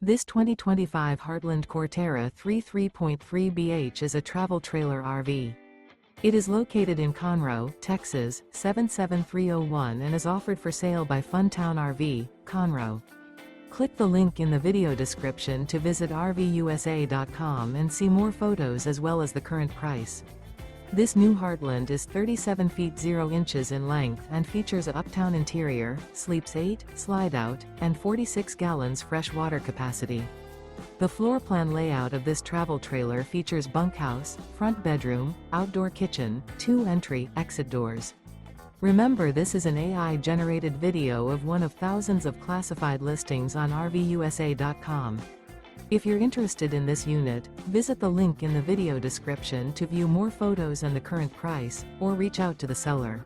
This 2025 Heartland Corterra 3.3 BH is a travel trailer RV. It is located in Conroe, Texas, 77301 and is offered for sale by Funtown RV, Conroe. Click the link in the video description to visit RVUSA.com and see more photos as well as the current price. This new Heartland is 37 feet 0 inches in length and features a UPTOWN interior, sleeps 8, Slideout, and 46 gallons fresh water capacity. The floor plan layout of this travel trailer features bunkhouse, front bedroom, outdoor kitchen, 2 entry/exit doors. Remember, this is an AI-generated video of one of thousands of classified listings on RVUSA.com. If you're interested in this unit, visit the link in the video description to view more photos and the current price, or reach out to the seller.